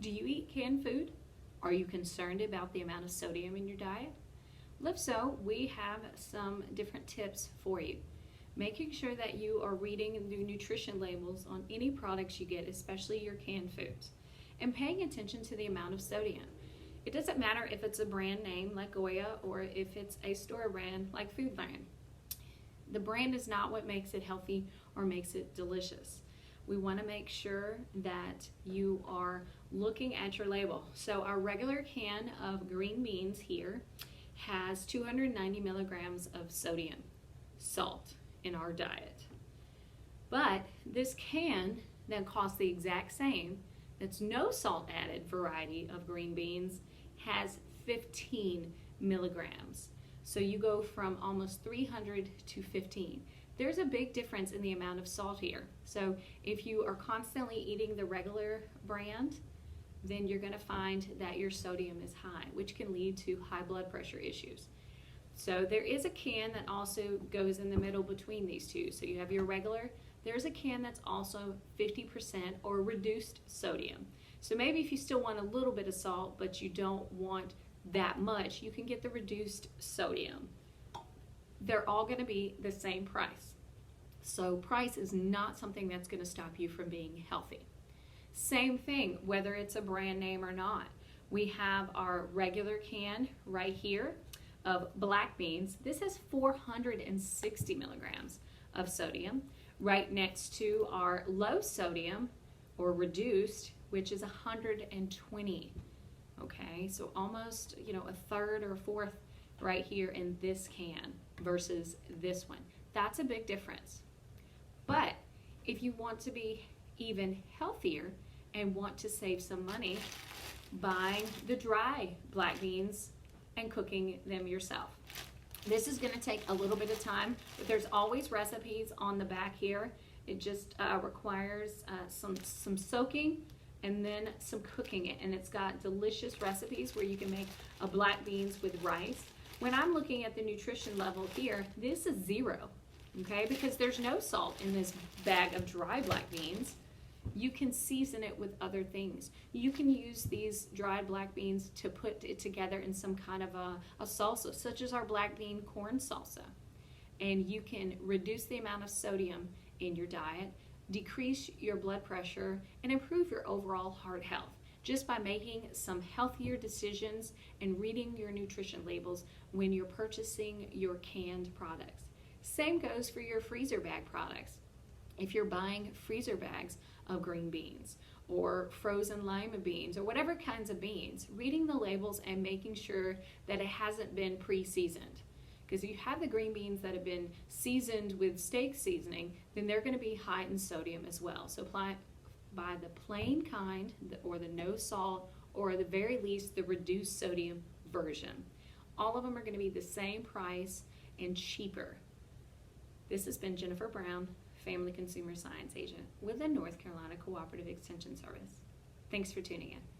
Do you eat canned food? Are you concerned about the amount of sodium in your diet? Well, if so, we have some different tips for you. Making sure that you are reading the nutrition labels on any products you get, especially your canned foods, and paying attention to the amount of sodium. It doesn't matter if it's a brand name like Goya or if it's a store brand like Foodland. The brand is not what makes it healthy or makes it delicious. We want to make sure that you are looking at your label. So our regular can of green beans here has 290 milligrams of sodium, salt, in our diet. But this can that costs the exact same, that's no salt added variety of green beans, has 15 milligrams. So you go from almost 300 to 15. There's a big difference in the amount of salt here. So if you are constantly eating the regular brand, then you're going to find that your sodium is high, which can lead to high blood pressure issues. So there is a can that also goes in the middle between these two. So you have your regular, there's a can that's also 50% or reduced sodium. So maybe if you still want a little bit of salt, but you don't want that much, you can get the reduced sodium. They're all going to be the same price. So price is not something that's going to stop you from being healthy. Same thing, whether it's a brand name or not. We have our regular can right here of black beans. This has 460 milligrams of sodium, right next to our low sodium or reduced, which is 120. Okay, so almost, a third or a fourth right here in this can versus this one. That's a big difference. But if you want to be even healthier and want to save some money, buying the dry black beans and cooking them yourself. This is going to take a little bit of time, but there's always recipes on the back here. It just requires some soaking and then some cooking it, and it's got delicious recipes where you can make a black beans with rice. When I'm looking at the nutrition level here, this is 0, okay, because there's no salt in this bag of dry black beans. You can season it with other things. You can use these dried black beans to put it together in some kind of a salsa, such as our black bean corn salsa. And you can reduce the amount of sodium in your diet, decrease your blood pressure, and improve your overall heart health just by making some healthier decisions and reading your nutrition labels when you're purchasing your canned products. Same goes for your freezer bag products. If you're buying freezer bags of green beans or frozen lima beans or whatever kinds of beans, reading the labels and making sure that it hasn't been pre-seasoned. Because if you have the green beans that have been seasoned with steak seasoning, then they're going to be high in sodium as well. So buy the plain kind or the no salt, or at the very least the reduced sodium version. All of them are going to be the same price and cheaper. This has been Jennifer Brown, Family Consumer Science Agent with the North Carolina Cooperative Extension Service. Thanks for tuning in.